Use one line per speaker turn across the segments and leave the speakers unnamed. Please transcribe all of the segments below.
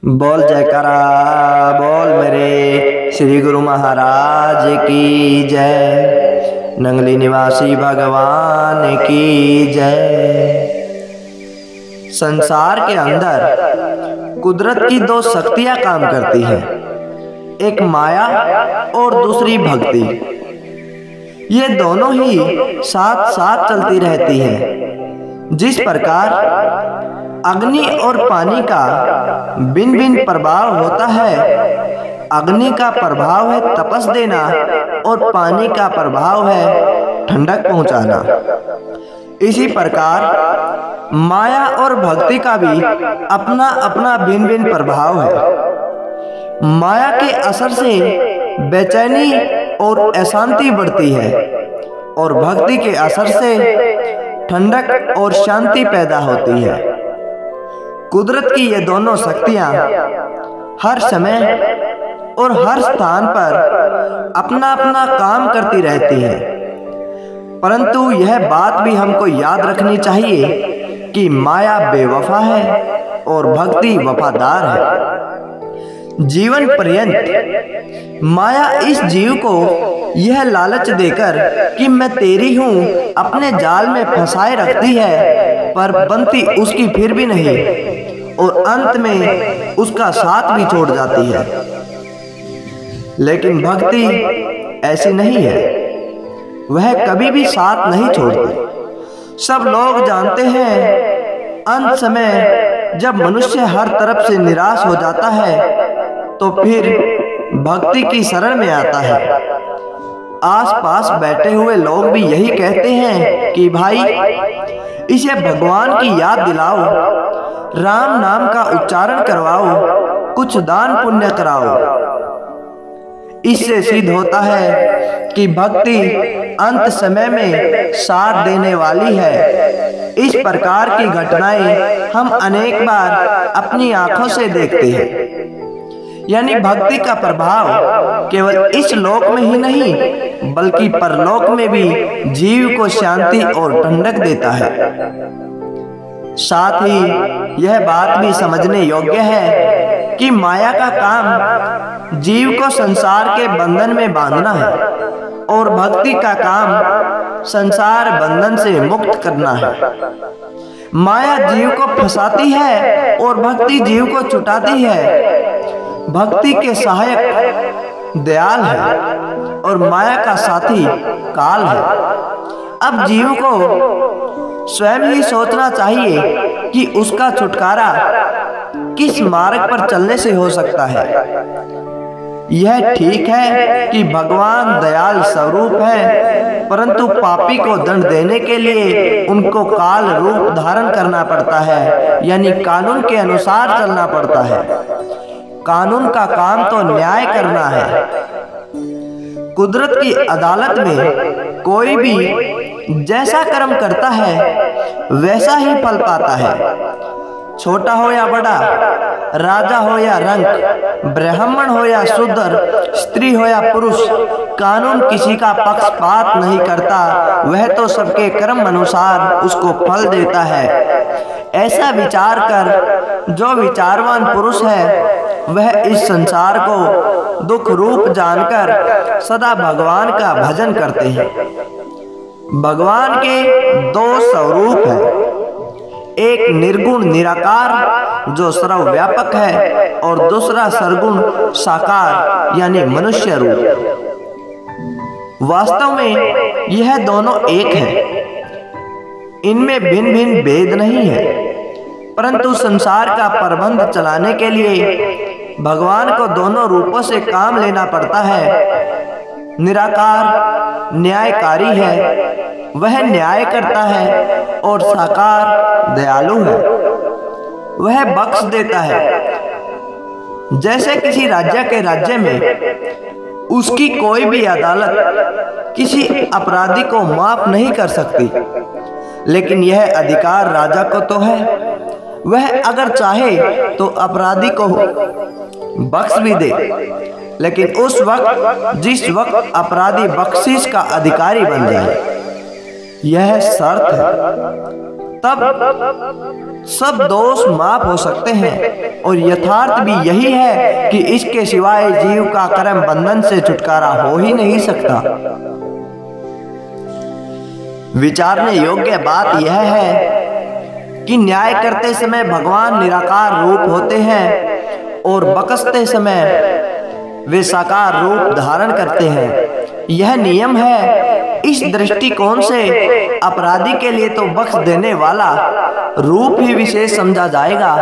बोल जयकारा बोल मेरे श्री गुरु महाराज की जय। नंगली निवासी भगवान की जय। संसार के अंदर कुदरत की दो शक्तियां काम करती हैं, एक माया और दूसरी भक्ति। ये दोनों ही साथ साथ चलती रहती हैं। जिस प्रकार अग्नि और पानी का भिन्न भिन्न प्रभाव होता है, अग्नि का प्रभाव है तपस देना और पानी का प्रभाव है ठंडक पहुंचाना। इसी प्रकार माया और भक्ति का भी अपना अपना भिन्न भिन्न प्रभाव है। माया के असर से बेचैनी और अशांति बढ़ती है और भक्ति के असर से ठंडक और शांति पैदा होती है। कुदरत की ये दोनों शक्तियां हर समय और हर स्थान पर अपना अपना काम करती रहती हैं, परंतु यह बात भी हमको याद रखनी चाहिए कि माया बेवफा है और भक्ति वफादार है। जीवन पर्यंत माया इस जीव को यह लालच देकर कि मैं तेरी हूं अपने जाल में फंसाए रखती है, पर बनती उसकी फिर भी नहीं और अंत में उसका साथ भी छोड़ जाती है। लेकिन भक्ति ऐसी नहीं है, वह कभी भी साथ नहीं छोड़ती। सब लोग जानते हैं अंत समय जब मनुष्य हर तरफ से निराश हो जाता है तो फिर भक्ति की शरण में आता है। आसपास बैठे हुए लोग भी यही कहते हैं कि भाई इसे भगवान की याद दिलाओ, राम नाम का उच्चारण करवाओ, कुछ दान पुण्य कराओ। इससे सिद्ध होता है कि भक्ति अंत समय में साथ देने वाली है। इस प्रकार की घटनाएं हम अनेक बार अपनी आंखों से देखते हैं। यानी भक्ति का प्रभाव केवल इस लोक में ही नहीं बल्कि परलोक में भी जीव को शांति और ठंडक देता है। साथ ही यह बात भी समझने योग्य है कि माया का काम जीव को संसार के बंधन में बांधना है और भक्ति का काम संसार बंधन से मुक्त करना है। माया जीव को फंसाती है और भक्ति जीव को छुटाती है। भक्ति के सहायक दयाल है और माया का साथी काल है। अब जीव को स्वयं ही सोचना चाहिए कि उसका छुटकारा किस मार्ग पर चलने से हो सकता है। यह ठीक है कि भगवान दयाल स्वरूप है, परंतु पापी को दंड देने के लिए उनको काल रूप धारण करना पड़ता है, यानी कानून के अनुसार चलना पड़ता है। कानून का काम तो न्याय करना है। कुदरत की अदालत में कोई भी जैसा कर्म करता है वैसा ही फल पाता है। छोटा हो या बड़ा, राजा हो या रंक, ब्राह्मण हो या शूद्र, स्त्री हो या पुरुष, कानून किसी का पक्षपात नहीं करता। वह तो सबके कर्म अनुसार उसको फल देता है। ऐसा विचार कर जो विचारवान पुरुष है वह इस संसार को दुख रूप जानकर सदा भगवान का भजन करते हैं। भगवान के दो स्वरूप हैं, एक निर्गुण निराकार जो सर्वव्यापक है और दूसरा सरगुण साकार यानी मनुष्य रूप। वास्तव में यह दोनों एक हैं, इनमें भिन्न भिन्न भेद नहीं है, परंतु संसार का प्रबंध चलाने के लिए भगवान को दोनों रूपों से काम लेना पड़ता है। निराकार न्यायकारी है, वह न्याय करता है, और साकार दयालु है, वह बख्श देता है। जैसे किसी राज्य के राज्य में उसकी कोई भी अदालत किसी अपराधी को माफ नहीं कर सकती, लेकिन यह अधिकार राजा को तो है। वह अगर चाहे तो अपराधी को बख्श भी दे, लेकिन उस वक्त जिस वक्त अपराधी बख्शिश का अधिकारी बन जाए, यह शर्त है। तब सब दोष माफ हो सकते हैं और यथार्थ भी यही है कि इसके सिवाय जीव का कर्म बंधन से छुटकारा हो ही नहीं सकता। विचारने योग्य बात यह है कि न्याय करते समय भगवान निराकार रूप होते हैं और बख्शते समय वे साकार रूप धारण करते हैं। यह नियम है। इस दृष्टिकोण से अपराधी के लिए तो बख्श देने वाला रूप ही विशेष समझा जाएगा।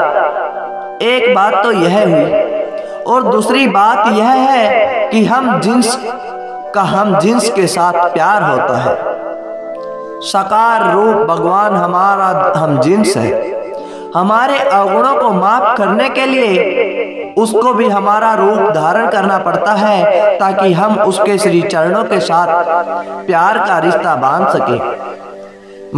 एक बात तो यह हुई और दूसरी बात यह है कि हम जिन्स के साथ प्यार होता है। साकार रूप भगवान हमारा हम जिन्स है। हमारे अवगुणों को माफ करने के लिए उसको भी हमारा रूप धारण करना पड़ता है ताकि हम उसके श्री चरणों के साथ प्यार का रिश्ता बांध सके।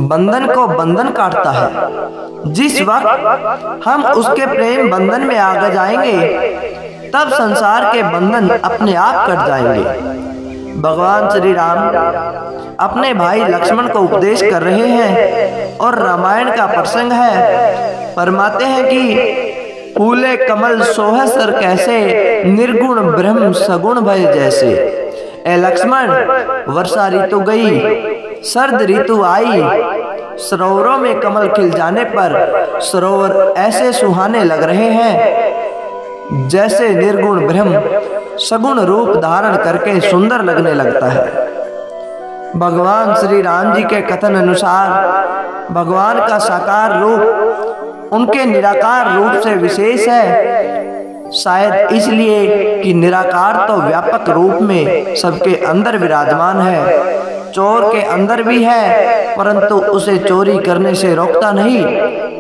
बंधन को बंधन काटता है। जिस वक्त हम उसके प्रेम बंधन में आगे जाएंगे तब संसार के बंधन अपने आप कट जाएंगे। भगवान श्री राम अपने भाई लक्ष्मण को उपदेश कर रहे हैं और रामायण का प्रसंग है। फरमाते हैं कि फूले कमल सोह सर कैसे, निर्गुण ब्रह्म सगुण भय जैसे। ए लक्ष्मण, वर्षा ऋतु गई, सर्द ऋतु आई, सरोवरों में कमल खिल जाने पर सरोवर ऐसे सुहाने लग रहे हैं जैसे निर्गुण ब्रह्म सगुण रूप धारण करके सुंदर लगने लगता है। भगवान श्री राम जी के कथन अनुसार भगवान का साकार रूप उनके निराकार रूप से विशेष है। शायद इसलिए कि निराकार तो व्यापक रूप में सबके अंदर विराजमान है। चोर के अंदर भी है परंतु उसे चोरी करने से रोकता नहीं।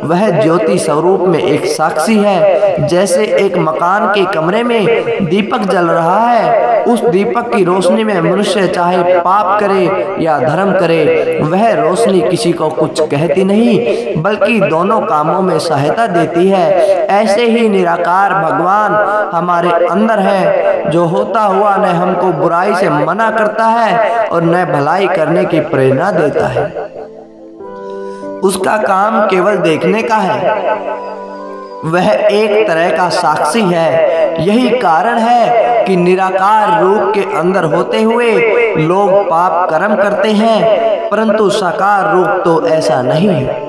वह ज्योति स्वरूप में एक साक्षी है। जैसे एक मकान के कमरे में दीपक जल रहा है, उस दीपक की रोशनी में मनुष्य चाहे पाप करे या धर्म करे, वह रोशनी किसी को कुछ कहती नहीं बल्कि दोनों कामों में सहायता देती है। ऐसे ही निराकार भगवान हमारे अंदर है, जो होता हुआ न हमको बुराई से मना करता है और न भलाई करने की प्रेरणा देता है। उसका काम केवल देखने का है। वह एक तरह का साक्षी है। यही कारण है कि निराकार रूप के अंदर होते हुए लोग पाप कर्म करते हैं, परंतु साकार रूप तो ऐसा नहीं है।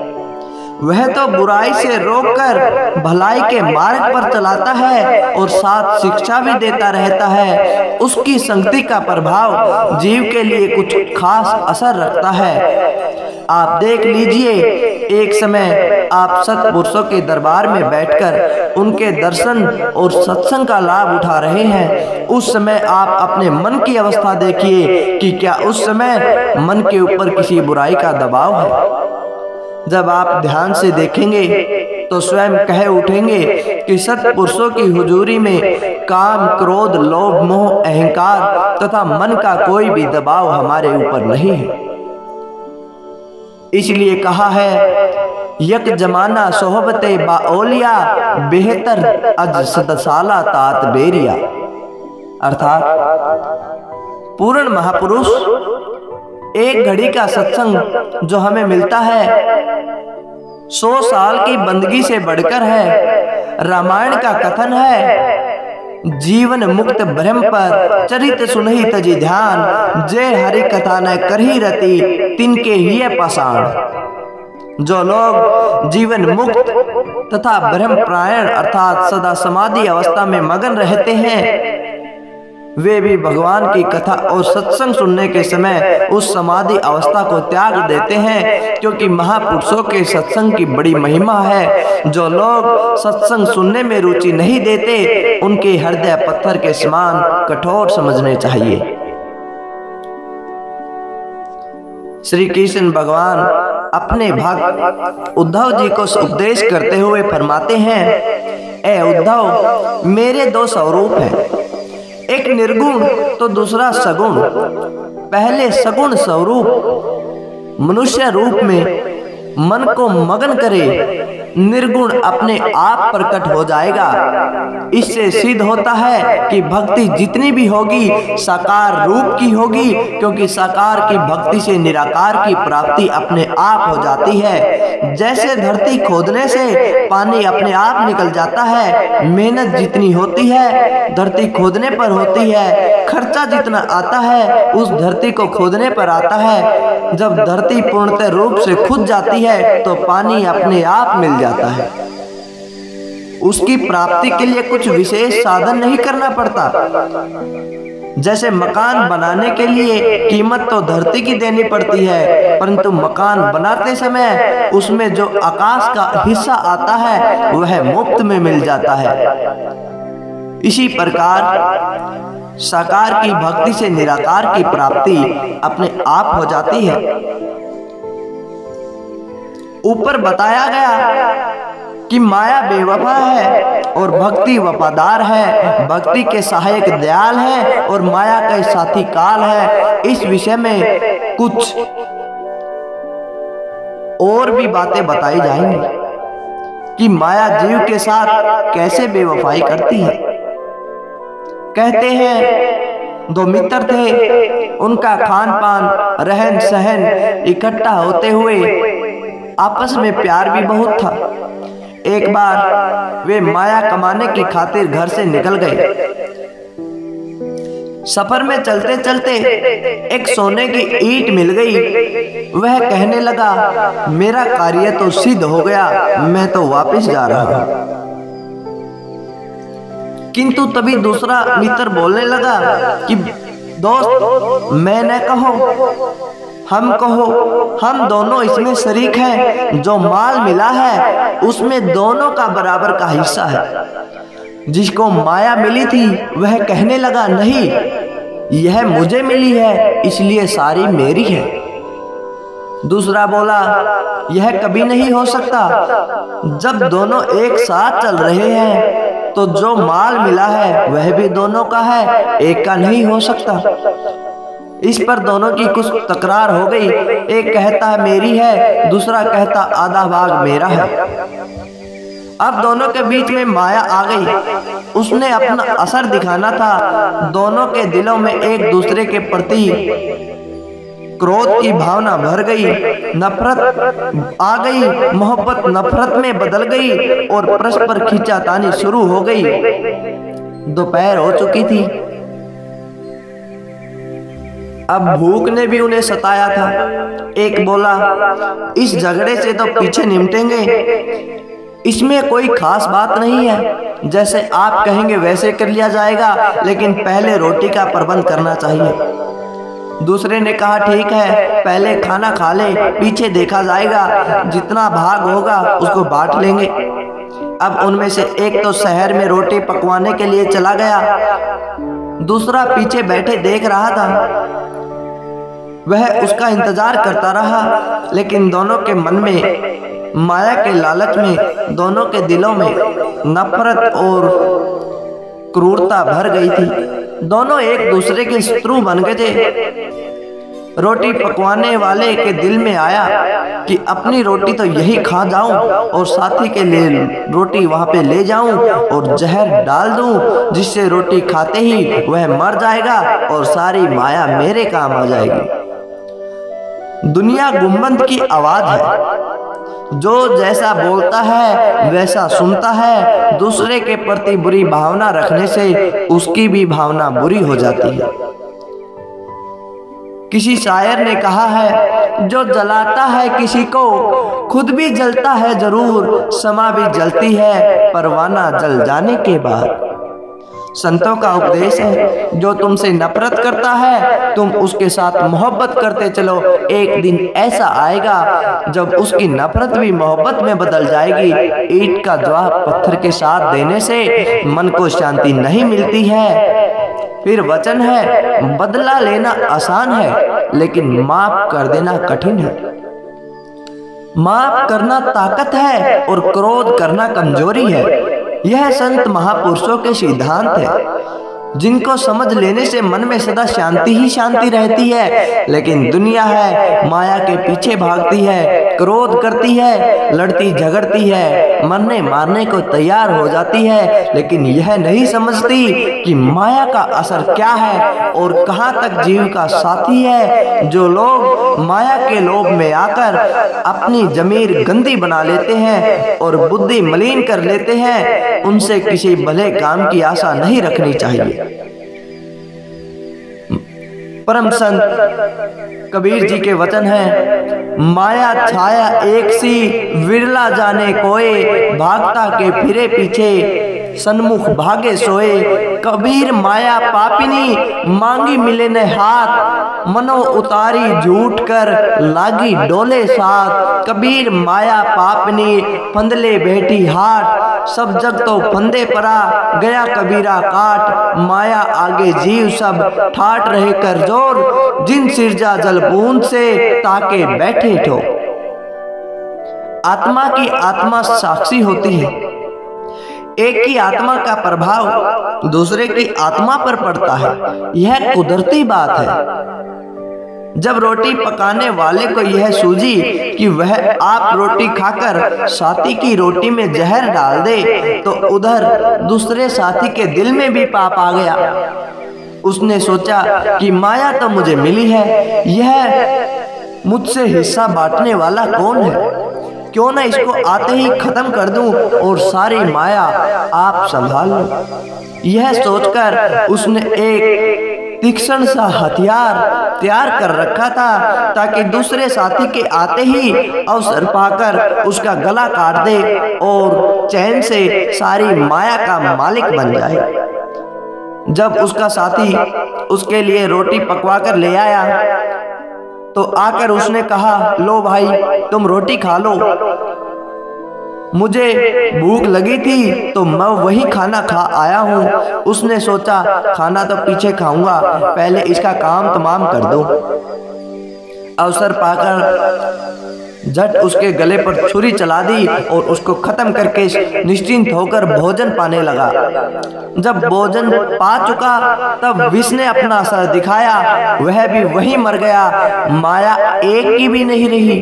वह तो बुराई से रोककर भलाई के मार्ग पर चलाता है और साथ शिक्षा भी देता रहता है। उसकी संगति का प्रभाव जीव के लिए कुछ खास असर रखता है। आप देख लीजिए, एक समय आप सत्पुरुषों के दरबार में बैठकर उनके दर्शन और सत्संग का लाभ उठा रहे हैं। उस समय आप अपने मन की अवस्था देखिए कि क्या उस समय मन के ऊपर किसी बुराई का दबाव है। जब आप ध्यान से देखेंगे तो स्वयं कह उठेंगे कि सत्पुरुषों की हुजूरी में काम, क्रोध, लोभ, मोह, अहंकार तथा मन का कोई भी दबाव हमारे ऊपर नहीं है। इसलिए कहा है, यक जमाना सोहबते बाओलिया, बेहतर अज सदसाला तात बेरिया। अर्थात पूर्ण महापुरुष एक घड़ी का सत्संग जो हमें मिलता है 100 साल की बंदगी से बढ़कर है। रामायण का कथन है, जीवन मुक्त ब्रह्म पर चरित सुनहि तजी ध्यान, जय हरि कथा न करही रति तिनके ही पाषाण। जो लोग जीवन मुक्त तथा ब्रह्म प्रायण अर्थात सदा समाधि अवस्था में मगन रहते हैं, वे भी भगवान की कथा और सत्संग सुनने के समय उस समाधि अवस्था को त्याग देते हैं, क्योंकि महापुरुषों के सत्संग की बड़ी महिमा है। जो लोग सत्संग सुनने में रुचि नहीं देते, उनके हृदय पत्थर के समान कठोर समझने चाहिए। श्री कृष्ण भगवान अपने भक्त उद्धव जी को उपदेश करते हुए फरमाते हैं, ए उद्धव, मेरे 2 स्वरूप हैं, एक निर्गुण तो दूसरा सगुण। पहले सगुण स्वरूप मनुष्य रूप में मन को मगन करे निर्गुण अपने आप प्रकट हो जाएगा। इससे सिद्ध होता है कि भक्ति जितनी भी होगी साकार रूप की होगी, क्योंकि साकार की भक्ति से निराकार की प्राप्ति अपने आप हो जाती है। जैसे धरती खोदने से पानी अपने आप निकल जाता है, मेहनत जितनी होती है धरती खोदने पर होती है, खर्चा जितना आता है उस धरती को खोदने पर आता है। जब धरती पूर्णतः रूप से खुद जाती है तो पानी अपने आप मिल जाता है। उसकी प्राप्ति के लिए कुछ विशेष साधन नहीं करना पड़ता। जैसे मकान बनाने के लिए कीमत तो धरती की देनी पड़ती है, परंतु मकान बनाते समय उसमें जो आकाश का हिस्सा आता है वह मुफ्त में मिल जाता है। इसी प्रकार साकार की भक्ति से निराकार की प्राप्ति अपने आप हो जाती है। ऊपर बताया गया कि माया बेवफा है और भक्ति वफादार है, भक्ति के सहायक दयाल है और माया का साथी काल है। इस विषय में कुछ और भी बातें बताई जाएंगी कि माया जीव के साथ कैसे बेवफाई करती है। कहते हैं दो मित्र थे, उनका खान पान रहन सहन इकट्ठा होते हुए आपस में प्यार भी बहुत था। एक बार वे माया कमाने की खातिर घर से निकल गए। सफर में चलते चलते एक सोने की ईंट मिल गई। वह कहने लगा, मेरा कार्य तो सिद्ध हो गया, मैं तो वापस जा रहा हूं। किंतु तभी दूसरा मित्र बोलने लगा कि दोस्त, मैं न कहो, हम कहो, हम दोनों इसमें शरीक हैं। जो माल मिला है उसमें दोनों का बराबर का हिस्सा है। जिसको माया मिली थी वह कहने लगा, नहीं, यह मुझे मिली है इसलिए सारी मेरी है। दूसरा बोला, यह कभी नहीं हो सकता। जब दोनों एक साथ चल रहे हैं तो जो माल मिला है वह भी दोनों का है, एक का नहीं हो सकता। इस पर दोनों की कुछ तकरार हो गई। एक कहता है मेरी है, दूसरा कहता आधा भाग मेरा है। अब दोनों के बीच में माया आ गई। उसने अपना असर दिखाना था। दोनों के दिलों में एक दूसरे के प्रति क्रोध की भावना भर गई, नफरत आ गई, मोहब्बत नफरत में बदल गई और परस्पर खींचातानी शुरू हो गई। दोपहर हो चुकी थी। अब भूख ने भी उन्हें सताया था। एक बोला, इस झगड़े से तो पीछे निपटेंगे, इसमें कोई खास बात नहीं है, जैसे आप कहेंगे वैसे कर लिया जाएगा, लेकिन पहले रोटी का प्रबंध करना चाहिए। दूसरे ने कहा, ठीक है, पहले खाना खा ले, पीछे देखा जाएगा, जितना भाग होगा उसको बांट लेंगे। अब उनमें से एक तो शहर में रोटी पकवाने के लिए चला गया, दूसरा पीछे बैठे देख रहा था। वह उसका इंतजार करता रहा, लेकिन दोनों के मन में माया के लालच में दोनों के दिलों में नफरत और क्रूरता भर गई थी। दोनों एक दूसरे के शत्रु बन गए थे। रोटी पकवाने वाले के दिल में आया कि अपनी रोटी तो यही खा जाऊं और साथी के लिए रोटी वहां पे ले जाऊं और जहर डाल दूं, जिससे रोटी खाते ही वह मर जाएगा और सारी माया मेरे काम आ जाएगी। दुनिया गुंबद की आवाज है। जो जैसा बोलता है वैसा सुनता है। दूसरे के प्रति बुरी भावना रखने से उसकी भी भावना बुरी हो जाती है। किसी शायर ने कहा है, जो जलाता है किसी को खुद भी जलता है जरूर, समा भी जलती है परवाना जल जाने के बाद। संतों का उपदेश है, जो तुमसे नफरत करता है तुम उसके साथ मोहब्बत करते चलो। एक दिन ऐसा आएगा जब उसकी नफरत भी मोहब्बत में बदल जाएगी। ईंट का जवाब पत्थर के साथ देने से मन को शांति नहीं मिलती है। फिर वचन है, बदला लेना आसान है लेकिन माफ कर देना कठिन है। माफ करना ताकत है और क्रोध करना कमजोरी है। यह संत महापुरुषों के सिद्धांत है। जिनको समझ लेने से मन में सदा शांति ही शांति रहती है। लेकिन दुनिया है, माया के पीछे भागती है, क्रोध करती है, लड़ती झगड़ती है, मरने मारने को तैयार हो जाती है, लेकिन यह नहीं समझती कि माया का असर क्या है और कहां तक जीव का साथी है। जो लोग माया के लोभ में आकर अपनी जमीर गंदी बना लेते हैं और बुद्धि मलिन कर लेते हैं, उनसे किसी भले काम की आशा नहीं रखनी चाहिए। परम संत कबीर जी के वचन हैं, माया छाया एक सी विरला जाने कोए, भागता के फिरे पीछे सन्मुख भागे सोए। कबीर माया पापिनी मांगी मिले न हाथ, मनो उतारी झूठ कर लागी डोले साथ। कबीर माया पापिनी फंदले बैठी हाट, सब जग तो फंदे परा गया कबीरा काट। माया आगे जीव सब ठाट रहे कर जोर, जिन सिरजा जल बूंद से ताके बैठे ठो। आत्मा की आत्मा साक्षी होती है। एक की आत्मा का प्रभाव दूसरे की आत्मा पर पड़ता है, यह कुदरती बात है। जब रोटी पकाने वाले को यह सूझी कि वह आप रोटी खाकर साथी की रोटी में जहर डाल दे, तो उधर दूसरे साथी के दिल में भी पाप आ गया। उसने सोचा कि माया तो मुझे मिली है, यह मुझसे हिस्सा बांटने वाला कौन है, क्यों ना इसको आते ही खत्म कर दूं और सारी माया आप संभाल लो। यह सोचकर उसने एक तीक्ष्ण सा हथियार तैयार कर रखा था, ताकि दूसरे साथी के आते ही अवसर पाकर उसका गला काट दे और चैन से सारी माया का मालिक बन जाए। जब उसका साथी उसके लिए रोटी पकवा कर ले आया, तो आकर उसने कहा, लो भाई तुम रोटी खा लो, मुझे भूख लगी थी तो मैं वही खाना खा आया हूँ। उसने सोचा खाना तो पीछे खाऊंगा, पहले इसका काम तमाम कर दो। अवसर पाकर झट उसके गले पर छुरी चला दी और उसको खत्म करके निश्चिंत होकर भोजन पाने लगा। जब भोजन पा चुका तब विष ने अपना असर दिखाया, वह भी वहीं मर गया। माया एक की भी नहीं रही,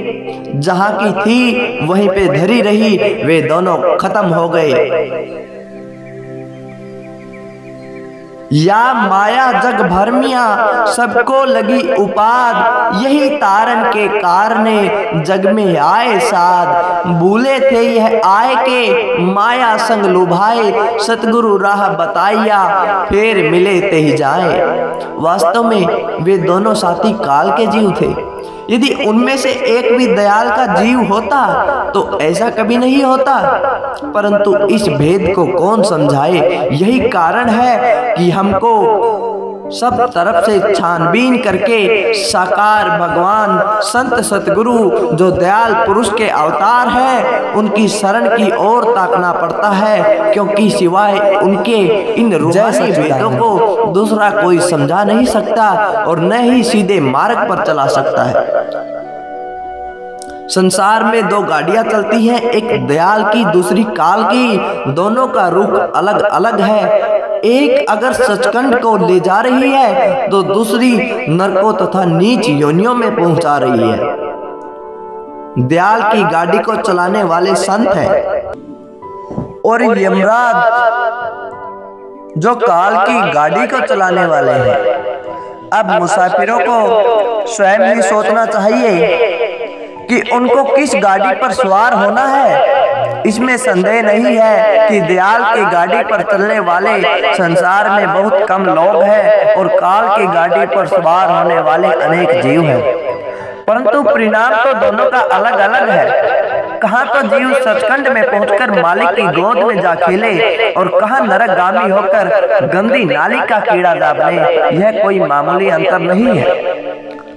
जहां की थी वहीं पे धरी रही, वे दोनों खत्म हो गए। या माया जग भरमिया सबको लगी उपाद, यही तारण के कारणे जग में आए साध। भूले थे यह आए के माया संग लुभाए, सतगुरु राह बताइया फिर मिले ते ही जाए। वास्तव में वे दोनों साथी काल के जीव थे। यदि उनमें से एक भी दयाल का जीव होता तो ऐसा कभी नहीं होता, परंतु इस भेद को कौन समझाए। यही कारण है कि हमको सब तरफ से छानबीन करके साकार भगवान संत सतगुरु जो दयाल पुरुष के अवतार है, उनकी शरण की ओर ताकना पड़ता है, क्योंकि सिवाय उनके इन रूहानी वेदों को दूसरा कोई समझा नहीं सकता और न ही सीधे मार्ग पर चला सकता है। संसार में दो गाड़ियां चलती हैं, एक दयाल की दूसरी काल की। दोनों का रुख अलग अलग है। एक अगर सचखंड को ले जा रही है तो दूसरी नरकों तथा नीच योनियों में पहुंचा रही है। दयाल की गाड़ी को चलाने वाले संत हैं और यमराज जो काल की गाड़ी को चलाने वाले हैं। अब मुसाफिरों को स्वयं ही सोचना चाहिए कि उनको किस गाड़ी पर सवार होना है। इसमें संदेह नहीं है कि दयाल की गाड़ी पर चलने वाले संसार में बहुत कम लोग हैं और काल की गाड़ी पर सवार होने वाले अनेक जीव हैं, परंतु परिणाम तो दोनों का अलग अलग है। कहाँ तो जीव सचखंड में पहुंचकर मालिक की गोद में जा खेले और कहाँ नरकगामी होकर गंदी नाली का कीड़ा दाबने। यह कोई मामूली अंतर नहीं है।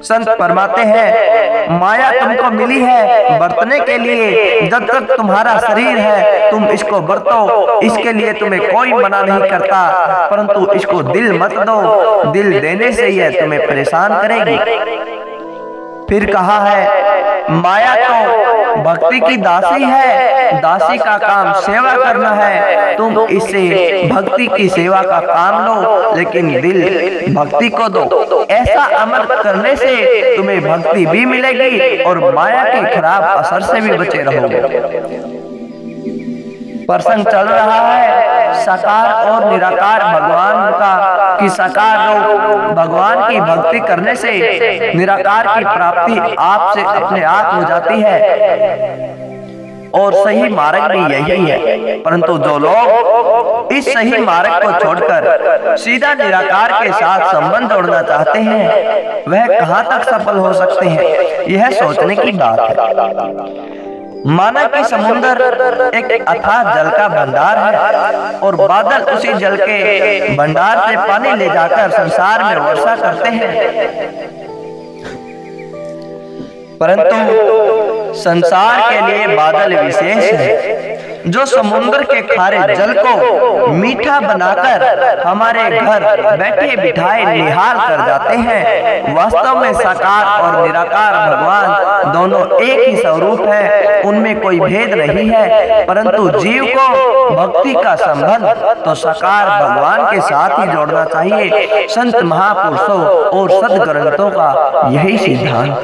संत फरमाते हैं, माया तुमको मिली है बरतने के लिए। जब तक तुम्हारा शरीर है तुम इसको बरतो, इसके लिए तुम्हें कोई मना नहीं करता, परंतु इसको दिल मत दो। दिल देने से यह तुम्हें परेशान करेगी। फिर कहा है, माया तो भक्ति की दासी है, दासी का काम सेवा करना है। तुम इससे भक्ति की सेवा का काम लो, लेकिन दिल भक्ति को दो। ऐसा अमल करने से तुम्हें भक्ति भी मिलेगी और माया के खराब असर से भी बचे रहोगे। प्रसंग चल रहा है साकार और निराकार भगवान का, कि साकार रूप भगवान की भक्ति करने से निराकार की प्राप्ति आपसे अपने आप हो जाती है, और सही मार्ग भी यही है। परंतु जो लोग इस सही मार्ग को छोड़कर सीधा निराकार के साथ संबंध जोड़ना चाहते हैं, वह कहां तक सफल हो सकते हैं, यह सोचने की बात है। माना कि समुद्र एक अथाह जल का भंडार है और बादल उसी जल के भंडार से पानी ले जाकर संसार में वर्षा करते हैं, परंतु संसार के लिए बादल विशेष है जो समुद्र के खारे जल को मीठा बनाकर हमारे घर बैठे बिठाए निहाल कर जाते हैं। वास्तव में साकार और निराकार भगवान दोनों एक ही स्वरूप है, उनमें कोई भेद नहीं है। परंतु जीव को भक्ति का संबंध तो साकार भगवान के साथ ही जोड़ना चाहिए। संत महापुरुषों और सद्ग्रंथों का यही सिद्धांत।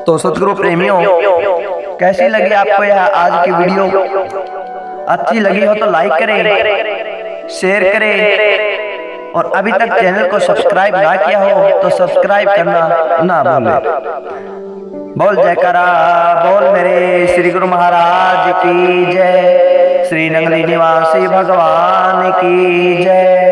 तो सद्गुरु प्रेमियों, कैसी लगी आपको यह आज की वीडियो? अच्छी लगी हो तो लाइक करें, शेयर करें, और अभी तक चैनल को सब्सक्राइब ना किया हो तो सब्सक्राइब करना ना भूलें। बोल जयकारा बोल मेरे श्री गुरु महाराज की जय, श्री नंगली निवासी भगवान की जय।